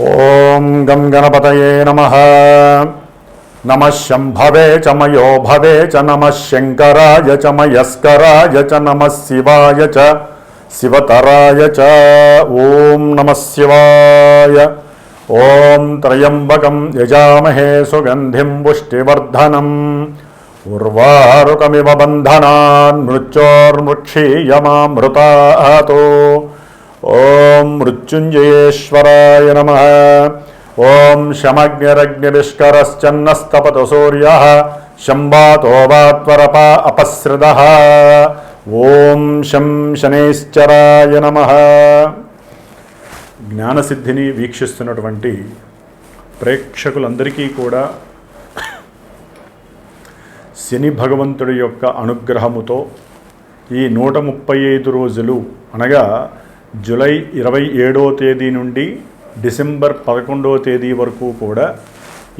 ఓం గం గణపతయే నమః. నమః శంభవే చ మయో భవే చ నమః శంకరాయ చ మయస్కరాయ చ నమః శివాయ చ శివతరాయ చ. ఓం నమః శివాయ. ఓం త్రయంబకం యజామహే సుగంధిం పుష్టివర్ధనం ఉర్వారుకమివ బంధనాన్ మృత్యోర్ముక్షీయమామృతాతో. ఓం మృత్యుంజయేశ్వరాయ నమః. ఓం శమగ్నిరగ్నివిష్కరశ్చన్నస్తపతు సూర్యః శంబాతో వాత్వరప అపస్రదః. ఓం శం శనైశ్చరాయ నమః. జ్ఞానసిద్ధిని వీక్షిస్తున్నటువంటి ప్రేక్షకులందరికీ కూడా శని భగవంతుడి యొక్క అనుగ్రహముతో ఈ 135 రోజులు అనగా జూలై 27వ తేదీ నుండి డిసెంబర్ 11వ తేదీ వరకు కూడా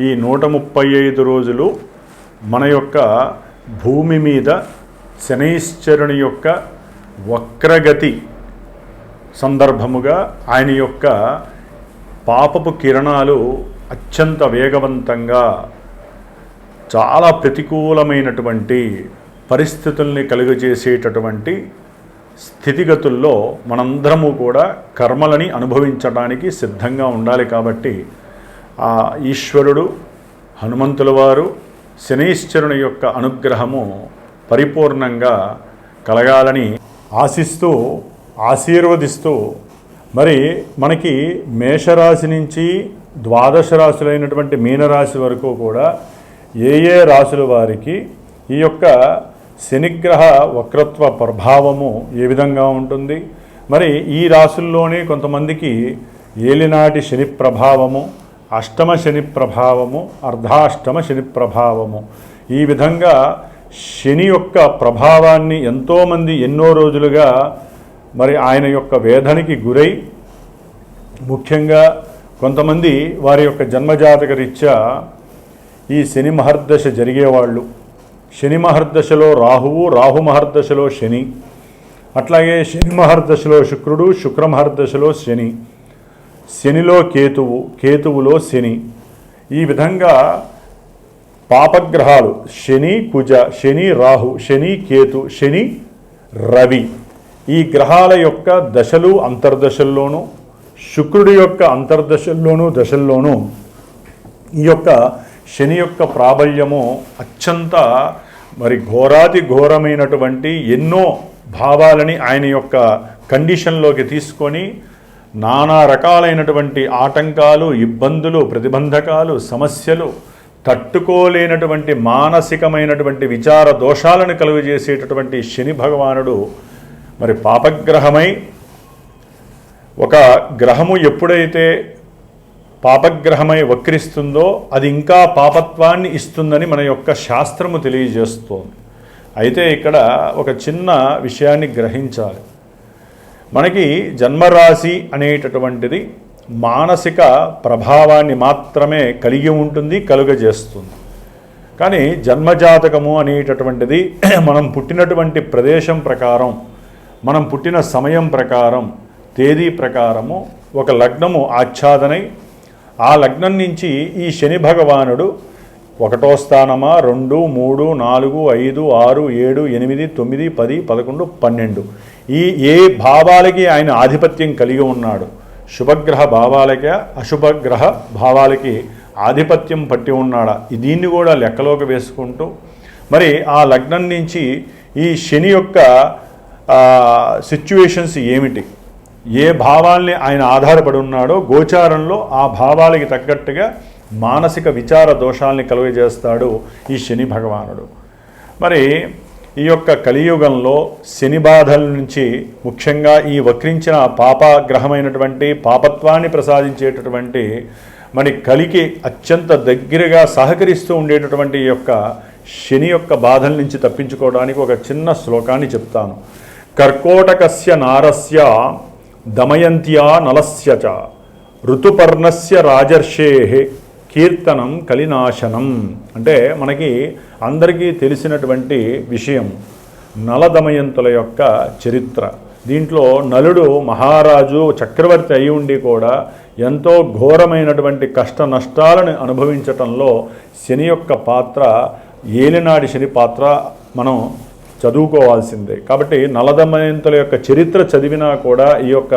ఈ 135 రోజులు మన యొక్క భూమి మీద శనైశ్చరుని యొక్క వక్రగతి సందర్భముగా ఆయన యొక్క పాపపు కిరణాలు అత్యంత వేగవంతంగా చాలా ప్రతికూలమైనటువంటి పరిస్థితుల్ని కలుగజేసేటటువంటి స్థితిగతుల్లో మనందరము కూడా కర్మలని అనుభవించడానికి సిద్ధంగా ఉండాలి. కాబట్టి ఆ ఈశ్వరుడు హనుమంతుల వారు శనైశ్చరుని యొక్క అనుగ్రహము పరిపూర్ణంగా కలగాలని ఆశిస్తూ ఆశీర్వదిస్తూ మరి మనకి మేషరాశి నుంచి ద్వాదశ రాశులైనటువంటి మీనరాశి వరకు కూడా ఏ ఏ రాశుల వారికి ఈ యొక్క శనిగ్రహ వక్రత్వ ప్రభావము ఏ విధంగా ఉంటుంది, మరి ఈ రాశుల్లోనే కొంతమందికి ఏలినాటి శని ప్రభావము, అష్టమ శని ప్రభావము, అర్ధాష్టమ శని ప్రభావము, ఈ విధంగా శని యొక్క ప్రభావాన్ని ఎంతోమంది ఎన్నో రోజులుగా మరి ఆయన యొక్క వేదనకి గురై, ముఖ్యంగా కొంతమంది వారి యొక్క జన్మజాతక రీత్యా ఈ శని మహర్దశ జరిగేవాళ్ళు, శని మహర్దశలో రాహువు, రాహు మహర్దశలో శని, అట్లాగే శని మహర్దశలో శుక్రుడు, శుక్ర మహర్దశలో శని, శనిలో కేతువు, కేతువులో శని, ఈ విధంగా పాపగ్రహాలు శని కుజ, శని రాహు, శని కేతు, శని రవి, ఈ గ్రహాల యొక్క దశలు అంతర్దశల్లోనూ, శుక్రుడి యొక్క అంతర్దశల్లోనూ దశల్లోనూ ఈ యొక్క శని యొక్క ప్రాబల్యము అత్యంత మరి ఘోరాతి ఘోరమైనటువంటి ఎన్నో భావాలని ఆయన యొక్క కండిషన్లోకి తీసుకొని నానా రకాలైనటువంటి ఆటంకాలు, ఇబ్బందులు, ప్రతిబంధకాలు, సమస్యలు, తట్టుకోలేనటువంటి మానసికమైనటువంటి విచార దోషాలను కలుగజేసేటటువంటి శని భగవానుడు మరి పాపగ్రహమై, ఒక గ్రహము ఎప్పుడైతే పాపగ్రహమై వక్రిస్తుందో అది ఇంకా పాపత్వాన్ని ఇస్తుందని మన యొక్క శాస్త్రము తెలియజేస్తోంది. అయితే ఇక్కడ ఒక చిన్న విషయాన్ని గ్రహించాలి. మనకి జన్మరాశి అనేటటువంటిది మానసిక ప్రభావాన్ని మాత్రమే కలిగి ఉంటుంది, కలుగజేస్తుంది. కానీ జన్మజాతకము అనేటటువంటిది మనం పుట్టినటువంటి ప్రదేశం ప్రకారం, మనం పుట్టిన సమయం ప్రకారం, తేదీ ప్రకారము ఒక లగ్నము ఆచ్ఛాదనై, ఆ లగ్నం నుంచి ఈ శని భగవానుడు 1వ స్థానమా, 2, 3, 4, 5, 6, 7, 8, 9, 10, 11, 12 ఈ ఏ భావాలకి ఆయన ఆధిపత్యం కలిగి ఉన్నాడు, శుభగ్రహ భావాలకి అశుభగ్రహ భావాలకి ఆధిపత్యం పట్టి ఉన్నాడా, దీన్ని కూడా లెక్కలోకి వేసుకుంటూ మరి ఆ లగ్నం నుంచి ఈ శని యొక్క సిచ్యువేషన్స్ ఏమిటి, ఏ భావాల్ని ఆయన ఆధారపడి ఉన్నాడో గోచారంలో ఆ భావాలకి తగ్గట్టుగా మానసిక విచార దోషాలని కలుగజేస్తాడు ఈ శని భగవానుడు. మరి ఈ యొక్క కలియుగంలో శని బాధల నుంచి ముఖ్యంగా ఈ వక్రించిన పాపగ్రహమైనటువంటి పాపత్వాన్ని ప్రసాదించేటటువంటి మరి కలికి అత్యంత దగ్గరగా సహకరిస్తూ ఉండేటటువంటి ఈ యొక్క శని యొక్క బాధల నుంచి తప్పించుకోవడానికి ఒక చిన్న శ్లోకాన్ని చెప్తాను. కర్కోటకస్య నారస్య దమయంత్యా నలస్య చ ఋతుపర్ణస్య రాజర్షే కీర్తనం కలినాశనం. అంటే మనకి అందరికీ తెలిసినటువంటి విషయం నల దమయంతుల యొక్క చరిత్ర. దీంట్లో నలుడు మహారాజు చక్రవర్తి అయి ఉండి కూడా ఎంతో ఘోరమైనటువంటి కష్ట నష్టాలను అనుభవించటంలో శని యొక్క పాత్ర, ఏలినాడి శని పాత్ర మనం చదువుకోవాల్సిందే. కాబట్టి నలదమయంతుల యొక్క చరిత్ర చదివినా కూడా ఈ యొక్క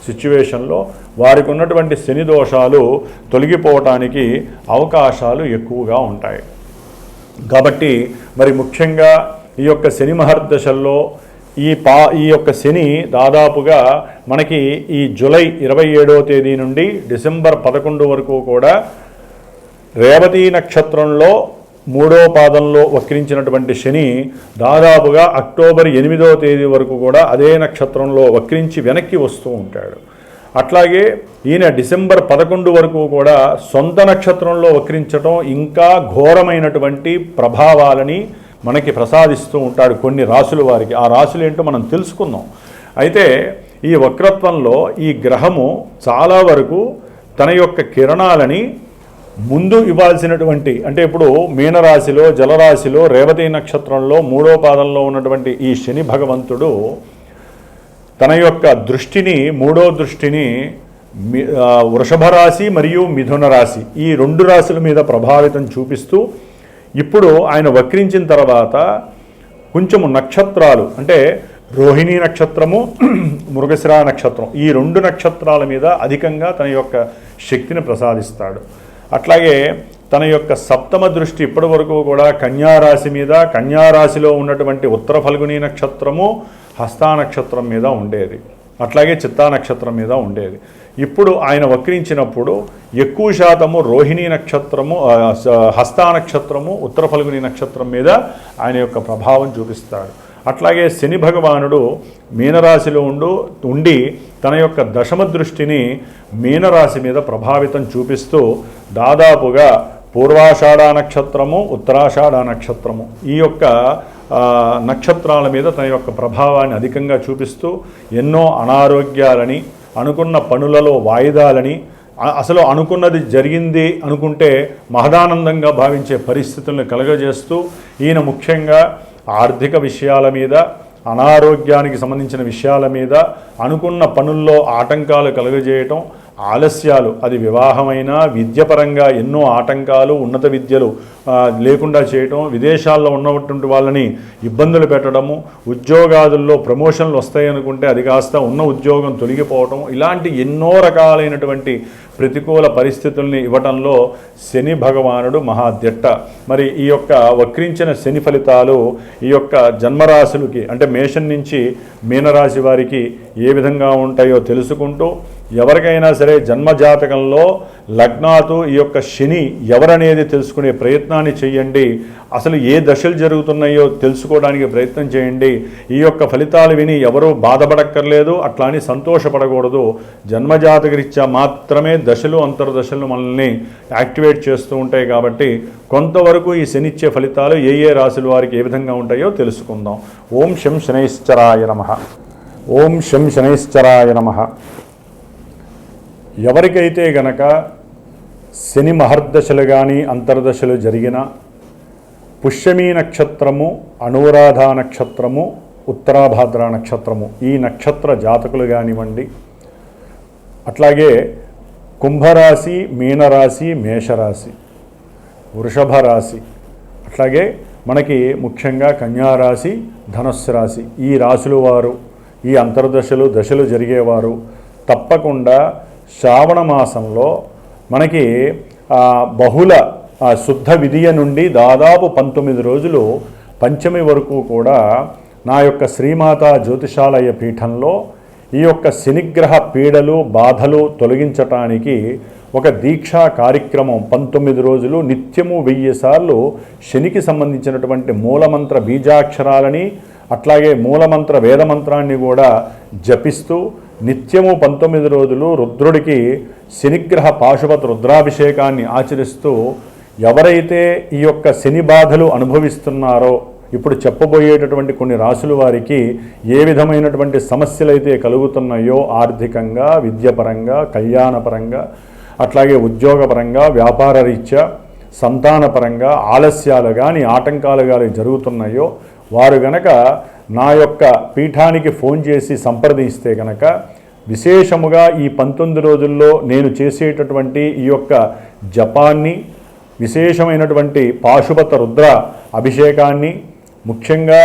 సిచ్యువేషన్లో వారికి ఉన్నటువంటి శని దోషాలు తొలగిపోవటానికి అవకాశాలు ఎక్కువగా ఉంటాయి. కాబట్టి మరి ముఖ్యంగా ఈ యొక్క శని మహర్దశల్లో ఈ యొక్క శని దాదాపుగా మనకి ఈ జూలై 27వ తేదీ నుండి డిసెంబర్ 11 వరకు కూడా రేవతి నక్షత్రంలో 3వ పాదంలో వక్రించినటువంటి శని దాదాపుగా అక్టోబర్ 8వ తేదీ వరకు కూడా అదే నక్షత్రంలో వక్రించి వెనక్కి వస్తూ ఉంటాడు. అట్లాగే ఈయన డిసెంబర్ 11 వరకు కూడా సొంత నక్షత్రంలో వక్రించడం ఇంకా ఘోరమైనటువంటి ప్రభావాలని మనకి ప్రసాదిస్తూ ఉంటాడు కొన్ని రాశుల వారికి. ఆ రాశులు ఏంటో మనం తెలుసుకుందాం. అయితే ఈ వక్రత్వంలో ఈ గ్రహము చాలా వరకు తన యొక్క కిరణాలని ముందు ఇవ్వాల్సినటువంటి, అంటే ఇప్పుడు మీనరాశిలో జలరాశిలో రేవతి నక్షత్రంలో 3వ పాదంలో ఉన్నటువంటి ఈ శని భగవంతుడు తన యొక్క దృష్టిని, 3వ దృష్టిని వృషభ రాశి మరియు మిథున రాశి ఈ 2 రాశుల మీద ప్రభావితం చూపిస్తూ ఇప్పుడు ఆయన వక్రించిన తర్వాత కొంచెము నక్షత్రాలు, అంటే రోహిణీ నక్షత్రము, మృగశిర నక్షత్రం, ఈ 2 నక్షత్రాల మీద అధికంగా తన యొక్క శక్తిని ప్రసాదిస్తాడు. అట్లాగే తన యొక్క సప్తమ దృష్టి ఇప్పటి వరకు కూడా కన్యారాశి మీద, కన్యారాశిలో ఉన్నటువంటి ఉత్తర ఫల్గుని నక్షత్రము, హస్తా నక్షత్రం మీద ఉండేది. అట్లాగే చిత్తా నక్షత్రం మీద ఉండేది. ఇప్పుడు ఆయన వక్రించినప్పుడు ఎక్కువ శాతము రోహిణీ నక్షత్రము, హస్తా నక్షత్రము, ఉత్తర ఫల్గుని నక్షత్రం మీద ఆయన యొక్క ప్రభావం చూపిస్తాడు. అట్లాగే శని భగవానుడు మీనరాశిలో ఉండి తన యొక్క దశమ దృష్టిని మీనరాశి మీద ప్రభావితం చూపిస్తూ దాదాపుగా పూర్వాషాఢ నక్షత్రము, ఉత్తరాషాఢ నక్షత్రము ఈ యొక్క నక్షత్రాల మీద తన యొక్క ప్రభావాన్ని అధికంగా చూపిస్తూ ఎన్నో అనారోగ్యాలని, అనుకున్న పనులలో వాయిదాలని, అసలు అనుకున్నది జరిగింది అనుకుంటే మహదానందంగా భావించే పరిస్థితులను కలుగజేస్తూ ఈయన ముఖ్యంగా ఆర్థిక విషయాల మీద, అనారోగ్యానికి సంబంధించిన విషయాల మీద, అనుకున్న పనుల్లో ఆటంకాలు కలుగజేయటం, ఆలస్యాలు, అది వివాహమైనా విద్యపరంగా ఎన్నో ఆటంకాలు, ఉన్నత విద్యలు లేకుండా చేయటం, విదేశాల్లో ఉన్నటువంటి వాళ్ళని ఇబ్బందులు పెట్టడము, ఉద్యోగాదుల్లో ప్రమోషన్లు వస్తాయనుకుంటే అది కాస్త ఉన్న ఉద్యోగం తొలగిపోవటం, ఇలాంటి ఎన్నో రకాలైనటువంటి ప్రతికూల పరిస్థితుల్ని ఇవ్వటంలో శని భగవానుడు మహాదిట్ట. మరి ఈ యొక్క వక్రించిన శని ఫలితాలు ఈ యొక్క జన్మరాశులకి, అంటే మేషం నుంచి మీనరాశి వారికి ఏ విధంగా ఉంటాయో తెలుసుకుంటూ, ఎవరికైనా సరే జన్మజాతకంలో లగ్నాతు ఈ యొక్క శని ఎవరనేది తెలుసుకునే ప్రయత్నాన్ని చేయండి. అసలు ఏ దశలు జరుగుతున్నాయో తెలుసుకోవడానికి ప్రయత్నం చేయండి. ఈ యొక్క ఫలితాలు విని ఎవరూ బాధపడక్కర్లేదు, అట్లా అని సంతోషపడకూడదు. జన్మజాతకరీత్యా మాత్రమే దశలు, అంతర్దశలు మనల్ని యాక్టివేట్ చేస్తూ ఉంటాయి. కాబట్టి కొంతవరకు ఈ శనిచ్చే ఫలితాలు ఏ ఏ రాశుల వారికి ఏ విధంగా ఉంటాయో తెలుసుకుందాం. ఓం శం శనైశ్చరాయ నమః. ఓం శం శనైశ్చరాయ నమః. ఎవరికైతే గనక శని మహర్దశలు కానీ అంతర్దశలు జరిగిన పుష్యమీ నక్షత్రము, అనురాధ నక్షత్రము, ఉత్తరాభాద్ర నక్షత్రము ఈ నక్షత్ర జాతకులు కానివ్వండి, అట్లాగే కుంభరాశి, మీనరాశి, మేషరాశి, వృషభ రాశి, అట్లాగే మనకి ముఖ్యంగా కన్యారాశి, ధనుస్సు రాశి ఈ రాశుల వారు, ఈ అంతర్దశలు దశలు జరిగేవారు తప్పకుండా శ్రావణ మాసంలో మనకి బహుళ శుద్ధ విధియ నుండి దాదాపు 19 రోజులు పంచమి వరకు కూడా నా యొక్క శ్రీమాత జ్యోతిషాలయ పీఠంలో ఈ యొక్క శనిగ్రహ పీడలు, బాధలు తొలగించటానికి ఒక దీక్షా కార్యక్రమం 19 రోజులు నిత్యము 1000 సార్లు శనికి సంబంధించినటువంటి మూలమంత్ర బీజాక్షరాలని, అట్లాగే మూలమంత్ర వేదమంత్రాన్ని కూడా జపిస్తూ నిత్యము 19 రోజులు రుద్రుడికి శనిగ్రహ పాశుపత రుద్రాభిషేకాన్ని ఆచరిస్తూ ఎవరైతే ఈ యొక్క శని బాధలు అనుభవిస్తున్నారో, ఇప్పుడు చెప్పబోయేటటువంటి కొన్ని రాశుల వారికి ఏ విధమైనటువంటి సమస్యలు అయితే కలుగుతున్నాయో ఆర్థికంగా, విద్యపరంగా, కళ్యాణపరంగా, అట్లాగే ఉద్యోగపరంగా, వ్యాపార రీత్యా, సంతానపరంగా ఆలస్యాలు కానీ ఆటంకాలు కానీ జరుగుతున్నాయో వారు గనక నా యొక్క పీఠానికి ఫోన్ చేసి సంప్రదిస్తే గనక విశేషముగా ఈ 19 రోజుల్లో నేను చేసేటటువంటి ఈ యొక్క జపాన్ని, విశేషమైనటువంటి పాశుపత రుద్ర అభిషేకాన్ని, ముఖ్యంగా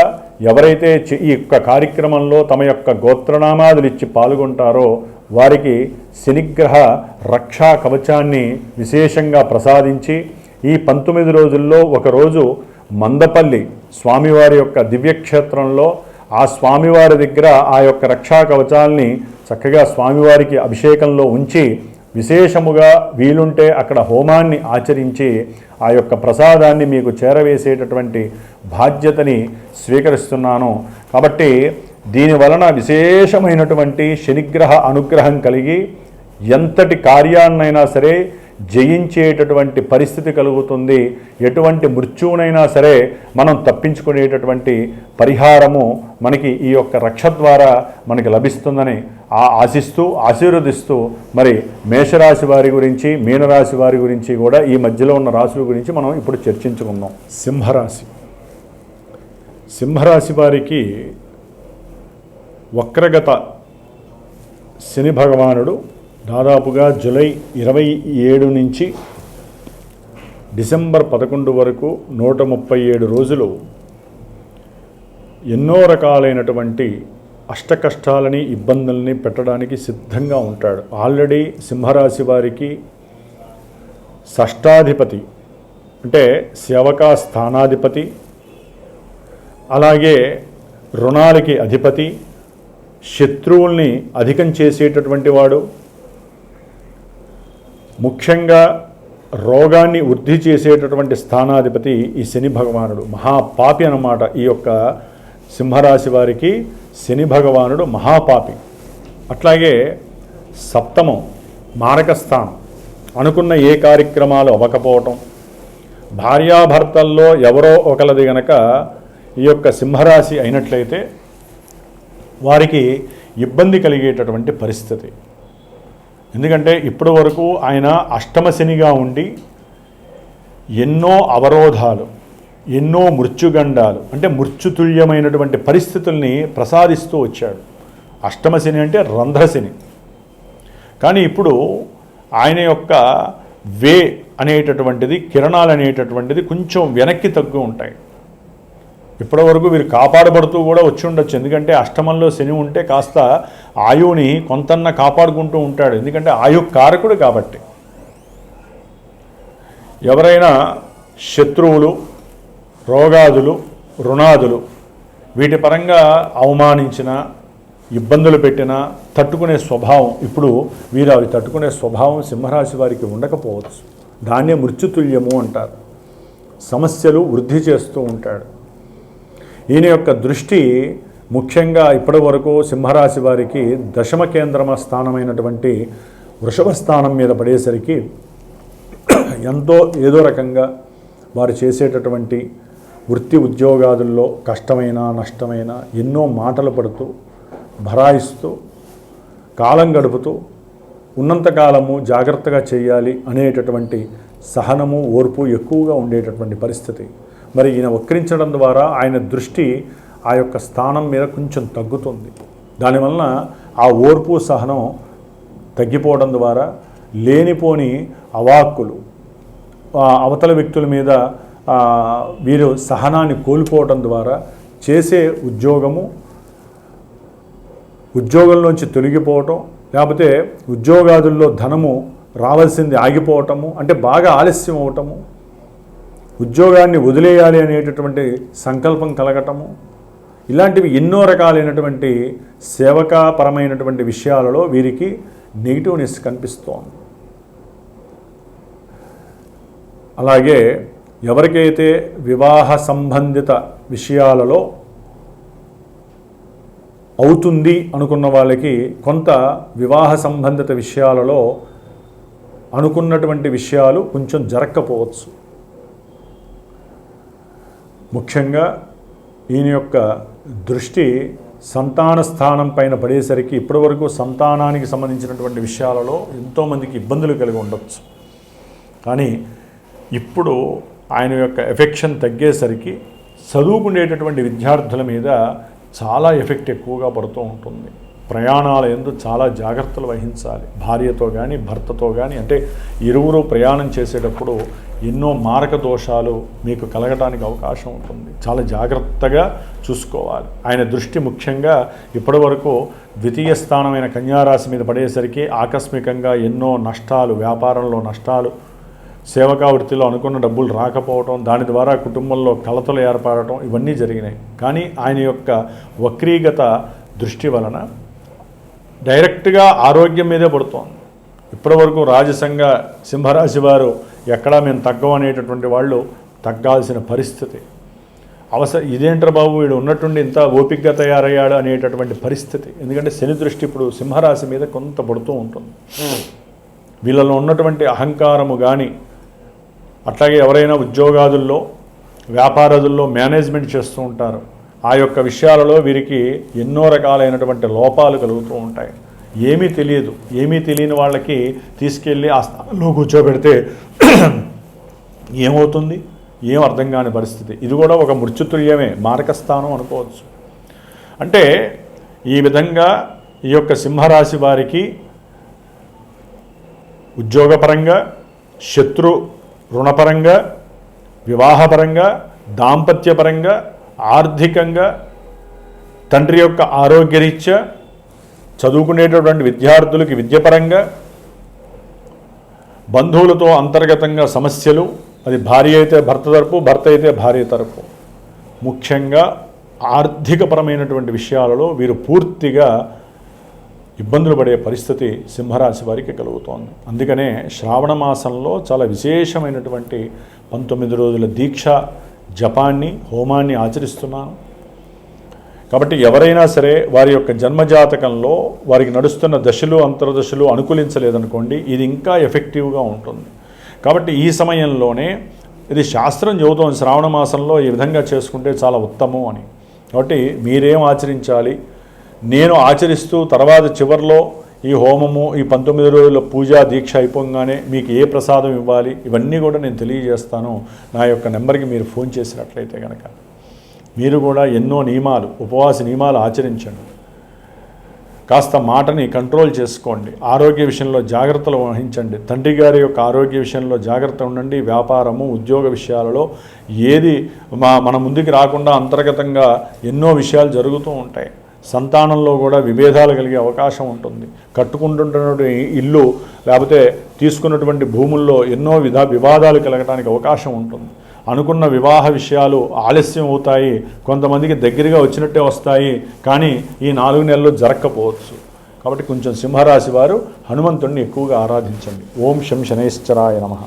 ఎవరైతే ఈ యొక్క కార్యక్రమంలో తమ యొక్క గోత్రనామాదులు ఇచ్చి పాల్గొంటారో వారికి శనిగ్రహ రక్షా కవచాన్ని విశేషంగా ప్రసాదించి ఈ 19 రోజుల్లో ఒకరోజు మందపల్లి స్వామివారి యొక్క దివ్యక్షేత్రంలో ఆ స్వామివారి దగ్గర ఆ యొక్క రక్షా కవచాల్ని చక్కగా స్వామివారికి అభిషేకంలో ఉంచి విశేషముగా వీలుంటే అక్కడ హోమాన్ని ఆచరించి ఆ యొక్క ప్రసాదాన్ని మీకు చేరవేసేటటువంటి బాధ్యతని స్వీకరిస్తున్నాను. కాబట్టి దీనివలన విశేషమైనటువంటి శనిగ్రహ అనుగ్రహం కలిగి ఎంతటి కార్యాన్నైనా సరే జయించేటటువంటి పరిస్థితి కలుగుతుంది. ఎటువంటి మృత్యువునైనా సరే మనం తప్పించుకునేటటువంటి పరిహారము మనకి ఈ యొక్క రక్ష ద్వారా మనకి లభిస్తుందని ఆశిస్తూ ఆశీర్వదిస్తూ మరి మేషరాశి వారి గురించి, మీనరాశి వారి గురించి కూడా ఈ మధ్యలో ఉన్న రాశుల గురించి మనం ఇప్పుడు చర్చించుకుందాం. సింహరాశి వారికి వక్రగత శని భగవానుడు దాదాపుగా జూలై 27 నుంచి డిసెంబర్ 11 వరకు 137 రోజులు ఎన్నో రకాలైనటువంటి అష్టకష్టాలని, ఇబ్బందుల్ని పెట్టడానికి సిద్ధంగా ఉంటాడు. ఆల్రెడీ సింహరాశి వారికి షష్టాధిపతి అంటే సేవకా స్థానాధిపతి, అలాగే రుణాలకి అధిపతి, శత్రువుల్ని అధికం చేసేటటువంటి వాడు, ముఖ్యంగా రోగాన్ని వృద్ధి చేసేటటువంటి స్థానాధిపతి ఈ శని భగవానుడు. మహాపాపి అన్నమాట. ఈ యొక్క సింహరాశి వారికి శని భగవానుడు మహాపాపి. అట్లాగే సప్తమం మారక స్థానం, అనుకున్న ఏ కార్యక్రమాలు అవ్వకపోవటం, భార్యాభర్తల్లో ఎవరో ఒకరిది గనక ఈ యొక్క సింహరాశి అయినట్లయితే వారికి ఇబ్బంది కలిగేటటువంటి పరిస్థితి. ఎందుకంటే ఇప్పటి వరకు ఆయన అష్టమ శనిగా ఉండి ఎన్నో అవరోధాలు, ఎన్నో మృత్యుగండాలు అంటే మృత్యుతుల్యమైనటువంటి పరిస్థితుల్ని ప్రసాదిస్తూ వచ్చాడు. అష్టమ శని అంటే రంధ్రశని. కానీ ఇప్పుడు ఆయన యొక్క వే అనేటటువంటిది, కిరణాలు అనేటటువంటిది కొంచెం వెనక్కి తగ్గు ఉంటాయి. ఇప్పటివరకు వీరు కాపాడబడుతూ కూడా వచ్చి ఉండొచ్చు. ఎందుకంటే అష్టమంలో శని ఉంటే కాస్త ఆయువుని కొంతన్న కాపాడుకుంటూ ఉంటాడు. ఎందుకంటే ఆయు కారకుడు కాబట్టి. ఎవరైనా శత్రువులు, రోగాదులు, రుణాదులు వీటి పరంగా అవమానించినా, ఇబ్బందులు పెట్టినా తట్టుకునే స్వభావం, ఇప్పుడు వీరు అవి తట్టుకునే స్వభావం సింహరాశి వారికి ఉండకపోవచ్చు. దాన్నే మృత్యుతుల్యము అంటారు. సమస్యలు వృద్ధి చేస్తూ ఉంటాడు. ఈయన యొక్క దృష్టి ముఖ్యంగా ఇప్పటి వరకు సింహరాశి వారికి దశమ కేంద్రమ స్థానమైనటువంటి వృషభ స్థానం మీద పడేసరికి ఎంతో ఏదో రకంగా వారు చేసేటటువంటి వృత్తి ఉద్యోగాదుల్లో కష్టమైన నష్టమైన ఎన్నో మాటలు పడుతూ భరాయిస్తూ కాలం గడుపుతూ ఉన్నంతకాలము జాగ్రత్తగా చేయాలి అనేటటువంటి సహనము, ఓర్పు ఎక్కువగా ఉండేటటువంటి పరిస్థితి. మరి ఈయన వక్రించడం ద్వారా ఆయన దృష్టి ఆ యొక్క స్థానం మీద కొంచెం తగ్గుతుంది. దానివలన ఆ ఓర్పు, సహనం తగ్గిపోవడం ద్వారా లేనిపోని అవాక్కులు, అవతల వ్యక్తుల మీద వీరు సహనాన్ని కోల్పోవడం ద్వారా చేసే ఉద్యోగంలోంచి తొలగిపోవటం, లేకపోతే ఉద్యోగాదుల్లో ధనము రావాల్సింది ఆగిపోవటము, అంటే బాగా ఆలస్యం అవటము, ఉద్యోగాన్ని వదిలేయాలి అనేటటువంటి సంకల్పం కలగటము, ఇలాంటివి ఎన్నో రకాలైనటువంటి సేవకాపరమైనటువంటి విషయాలలో వీరికి నెగిటివ్నెస్ కనిపిస్తోంది. అలాగే ఎవరికైతే వివాహ సంబంధిత విషయాలలో అవుతుంది అనుకున్న వాళ్ళకి కొంత వివాహ సంబంధిత విషయాలలో అనుకున్నటువంటి విషయాలు కొంచెం జరగకపోవచ్చు. ముఖ్యంగా ఈయన యొక్క దృష్టి సంతాన స్థానం పైన పడేసరికి ఇప్పటివరకు సంతానానికి సంబంధించినటువంటి విషయాలలో ఎంతోమందికి ఇబ్బందులు కలిగి ఉండొచ్చు. కానీ ఇప్పుడు ఆయన యొక్క ఎఫెక్షన్ తగ్గేసరికి చదువుకునేటటువంటి విద్యార్థుల మీద చాలా ఎఫెక్ట్ ఎక్కువగా పడుతూ ఉంటుంది. ప్రయాణాల యందు చాలా జాగ్రత్తలు వహించాలి. భార్యతో కానీ భర్తతో కానీ, అంటే ఇరువురు ప్రయాణం చేసేటప్పుడు ఎన్నో మారక దోషాలు మీకు కలగడానికి అవకాశం ఉంటుంది. చాలా జాగ్రత్తగా చూసుకోవాలి. ఆయన దృష్టి ముఖ్యంగా ఇప్పటి వరకు ద్వితీయ స్థానమైన కన్యారాశి మీద పడేసరికి ఆకస్మికంగా ఎన్నో నష్టాలు, వ్యాపారంలో నష్టాలు, సేవకా వృత్తిలో అనుకున్న డబ్బులు రాకపోవటం, దాని ద్వారా కుటుంబంలో కలతలు ఏర్పడటం, ఇవన్నీ జరిగినాయి. కానీ ఆయన యొక్క వక్రీగత దృష్టి వలన డైరెక్ట్గా ఆరోగ్యం మీదే పడుతోంది. ఇప్పటివరకు రాజసంగ సింహరాశి వారు ఎక్కడా మేము తగ్గమనేటటువంటి వాళ్ళు తగ్గాల్సిన పరిస్థితి. ఇదేంట్రా బాబు వీడు ఉన్నట్టుండి ఇంత ఓపికగా తయారయ్యాడు అనేటటువంటి పరిస్థితి. ఎందుకంటే శని దృష్టి ఇప్పుడు సింహరాశి మీద కొంత పడుతూ ఉంటుంది. వీళ్ళలో ఉన్నటువంటి అహంకారము కానీ, అట్లాగే ఎవరైనా ఉద్యోగాదుల్లో వ్యాపారాదుల్లో మేనేజ్మెంట్ చేస్తూ ఉంటారు, ఆ యొక్క విషయాలలో వీరికి ఎన్నో రకాలైనటువంటి లోపాలు కలుగుతూ ఉంటాయి. ఏమీ తెలియదు. ఏమీ తెలియని వాళ్ళకి తీసుకెళ్ళి ఆ స్థానంలో కూర్చోబెడితే ఏమవుతుంది, ఏం అర్థం కాని పరిస్థితి. ఇది కూడా ఒక మృత్యుతుల్యమే, మారకస్థానం అనుకోవచ్చు. అంటే ఈ విధంగా ఈ యొక్క సింహరాశి వారికి ఉద్యోగపరంగా, శత్రు రుణపరంగా, వివాహపరంగా, దాంపత్యపరంగా, ఆర్థికంగా, తండ్రి యొక్క ఆరోగ్యరీత్యా, చదువుకునేటటువంటి విద్యార్థులకి విద్యపరంగా, బంధువులతో అంతర్గతంగా సమస్యలు, అది భార్య అయితే భర్త తరపు, భర్త అయితే భార్య తరపు, ముఖ్యంగా ఆర్థికపరమైనటువంటి విషయాలలో వీరు పూర్తిగా ఇబ్బందులు పడే పరిస్థితి సింహరాశి వారికి కలుగుతోంది. అందుకనే శ్రావణ మాసంలో చాలా విశేషమైనటువంటి 19 రోజుల దీక్ష జపాన్ని, హోమాన్ని ఆచరిస్తున్నాను. కాబట్టి ఎవరైనా సరే వారి యొక్క జన్మజాతకంలో వారికి నడుస్తున్న దశలు, అంతర్దశలు అనుకూలించలేదనుకోండి, ఇది ఇంకా ఎఫెక్టివ్గా ఉంటుంది. కాబట్టి ఈ సమయంలోనే ఇది శాస్త్రం చెబుతోంది, శ్రావణ మాసంలో ఈ విధంగా చేసుకుంటే చాలా ఉత్తమం అని. కాబట్టి మీరేం ఆచరించాలి, నేను ఆచరిస్తూ తర్వాత చివరిలో ఈ హోమము, ఈ 19 రోజుల పూజా దీక్ష అయిపోగానే మీకు ఏ ప్రసాదం ఇవ్వాలి, ఇవన్నీ కూడా నేను తెలియజేస్తాను. నా యొక్క నెంబర్కి మీరు ఫోన్ చేసినట్లయితే కనుక మీరు కూడా ఎన్నో నియమాలు, ఉపవాస నియమాలు ఆచరించండి. కాస్త మాటని కంట్రోల్ చేసుకోండి. ఆరోగ్య విషయంలో జాగ్రత్తలు వహించండి. తండ్రి గారి యొక్క ఆరోగ్య విషయంలో జాగ్రత్త ఉండండి. వ్యాపారము, ఉద్యోగ విషయాలలో ఏది మన ముందుకు రాకుండా అంతర్గతంగా ఎన్నో విషయాలు జరుగుతూ ఉంటాయి. సంతానంలో కూడా విభేదాలు కలిగే అవకాశం ఉంటుంది. కట్టుకుంటున్నటువంటి ఇల్లు లేకపోతే తీసుకున్నటువంటి భూముల్లో ఎన్నో వివాదాలు కలగడానికి అవకాశం ఉంటుంది. అనుకున్న వివాహ విషయాలు ఆలస్యం అవుతాయి, కొంతమందికి దగ్గరగా వచ్చినట్టే వస్తాయి, కానీ ఈ 4 నెలలు జరగకపోవచ్చు. కాబట్టి కొంచెం సింహరాశి వారు హనుమంతుడిని ఎక్కువగా ఆరాధించండి. ఓం శం శనైశ్చరాయ నమః.